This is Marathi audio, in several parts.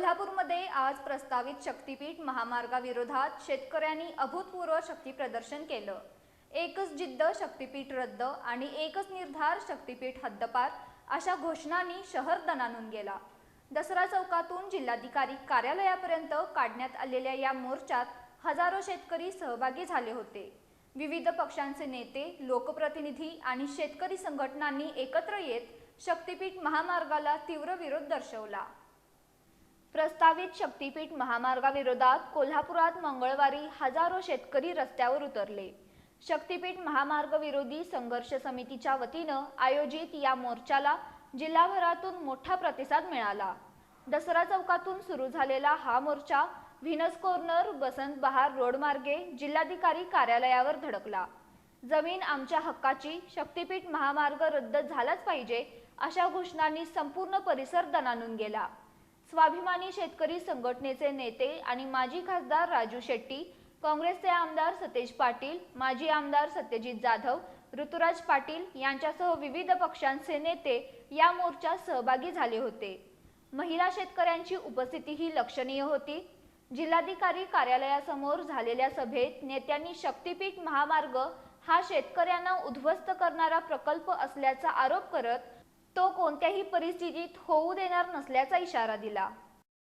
कोल्हापूरमध्ये आज प्रस्तावित शक्तीपीठ महामार्गाविरोधात शेतकऱ्यांनी अभूतपूर्व शक्ती प्रदर्शन केलं। एकच जिद्द शक्तीपीठ रद्द आणि एकच निर्धार शक्तीपीठ हद्दपार अशा घोषणांनी शहर दणाणून गेला। दसरा चौकातून जिल्हाधिकारी कार्यालयापर्यंत काढण्यात आलेल्या या मोर्चात हजारो शेतकरी सहभागी झाले होते। विविध पक्षांचे नेते, लोकप्रतिनिधी आणि शेतकरी संघटनांनी एकत्र येत शक्तीपीठ महामार्गाला तीव्र विरोध दर्शवला। प्रस्तावित शक्तीपीठ महामार्गाविरोधात कोल्हापुरात मंगळवारी हजारो शेतकरी रस्त्यावर उतरले। शक्तीपीठ महामार्ग विरोधी संघर्ष समितीच्या वतीनं आयोजित या मोर्चाला जिल्हाभरातून मोठा प्रतिसाद मिळाला। दसरा चौकातून सुरू झालेला हा मोर्चा व्हीनस कॉर्नर, बसंत बहार रोड मार्गे जिल्हाधिकारी कार्यालयावर धडकला। जमीन आमच्या हक्काची, शक्तीपीठ महामार्ग रद्द झालाच पाहिजे अशा घोषणांनी संपूर्ण परिसर दणाणून गेला। स्वाभिमानी शेतकरी संघटनेचे नेते आणि माजी खासदार राजू शेट्टी, काँग्रेसचे आमदार सतेज पाटील, माजी आमदार सत्यजित जाधव, ऋतुराज पाटील यांच्यासह विविध पक्षांचे नेते या मोर्चात सहभागी झाले होते। महिला शेतकऱ्यांची उपस्थितीही लक्षणीय होती। जिल्हाधिकारी कार्यालयासमोर झालेल्या सभेत नेत्यांनी शक्तीपीठ महामार्ग हा शेतकऱ्यांना उद्ध्वस्त करणारा प्रकल्प असल्याचा आरोप करत तो कोणत्याही परिस्थितीत होऊ देणार नसल्याचा इशारा दिला।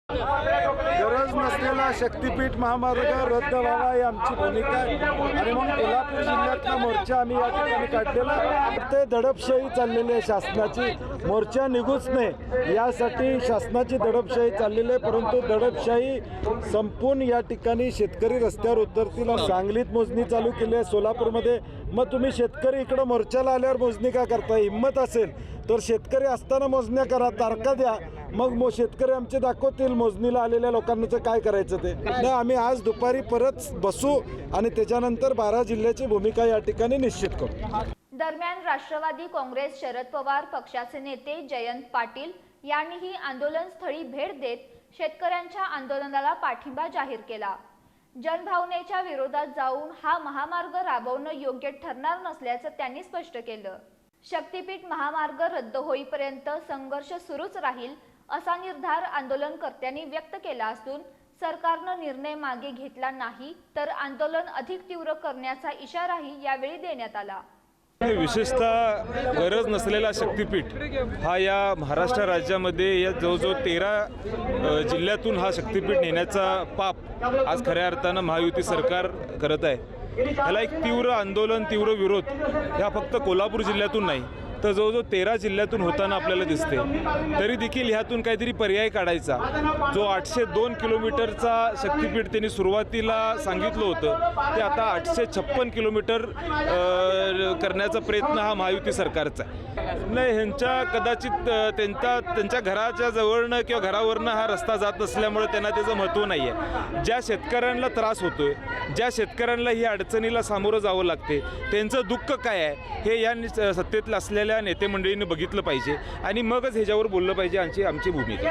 गरज नसलेला शक्तीपीठ महामार्ग रद्द व्हावा ही आमची भूमिका आहे आणि मग कोल्हापूर जिल्ह्यातला मोर्चा आम्ही या ठिकाणी काढलेला। ते दडपशाही चाललेली आहे शासनाची, मोर्चा निघूच नये यासाठी शासनाची दडपशाही चाललेली आहे। परंतु दडपशाही संपून या ठिकाणी शेतकरी रस्त्यावर उतरतील। सांगलीत मोजणी चालू केली आहे, सोलापूरमध्ये। मग तुम्ही शेतकरी इकडं मोर्चाला आल्यावर मोजणी का करता? हिंमत असेल तर शेतकरी असताना मोजण्या करा, तारखा द्या, मग शेतकरी आमचे दाखवतील मोजणीला आलेल्या लोकांचं काय करायचं ते। नाही, आम्ही आज दुपारी परत बसू आणि त्याच्यानंतर 12 जिल्ह्याची भूमिका या ठिकाणी निश्चित करू। दरम्यान राष्ट्रवादी काँग्रेस शरद पवार पक्षाचे नेते जयंत पाटील यांनीही आंदोलनस्थळी भेट देत शेतकऱ्यांच्या आंदोलनाला पाठिंबा जाहीर केला। जनभावनेच्या विरोधात जाऊन हा महामार्ग राबवणं योग्य ठरणार नसल्याचं त्यांनी स्पष्ट केलं। शक्तीपीठ महामार्ग रद्द होईपर्यंत संघर्ष सुरूच राहील असा निर्धार आंदोलनकर्त्यांनी व्यक्त केला असून सरकारनं निर्णय मागे घेतला नाही तर आंदोलन अधिक तीव्र करण्याचा इशाराही यावेळी देण्यात आला। विशेषतः गरज नसलेला शक्तीपीठ हा या महाराष्ट्र राज्यामध्ये या जवळजवळ 13 जिल्ह्यातून हा शक्तीपीठ नेण्याचा पाप आज खऱ्या अर्थानं महायुती सरकार करत आहे। ह्याला एक तीव्र आंदोलन, तीव्र विरोध ह्या फक्त कोल्हापूर जिल्ह्यातून नाही तर जवळजवळ 13 जिल्ह्यातून होताना आपल्याला दिसते। तरी देखील ह्यातून काहीतरी पर्याय काढायचा। जो 802 किलोमीटरचा शक्तीपीठ त्यांनी सुरुवातीला सांगितलं होतं ते आता 856 किलोमीटर करण्याचा प्रयत्न हा महायुती सरकारचा आहे। नाही, ह्यांच्या कदाचित त्यांच्या घराच्या जवळनं किंवा घरावरनं हा रस्ता जात असल्यामुळे त्यांना त्याचं महत्त्व नाही आहे। ज्या शेतकऱ्यांना त्रास होतोय, ज्या शेतकऱ्यांना ही अडचणीला सामोरं जावं लागते, त्यांचं दुःख काय आहे हे या सत्तेतल्या असलेल्या नेते मंडळींनी बघितलं पाहिजे आणि मगच ह्याच्यावर बोललं पाहिजे। आमची भूमिका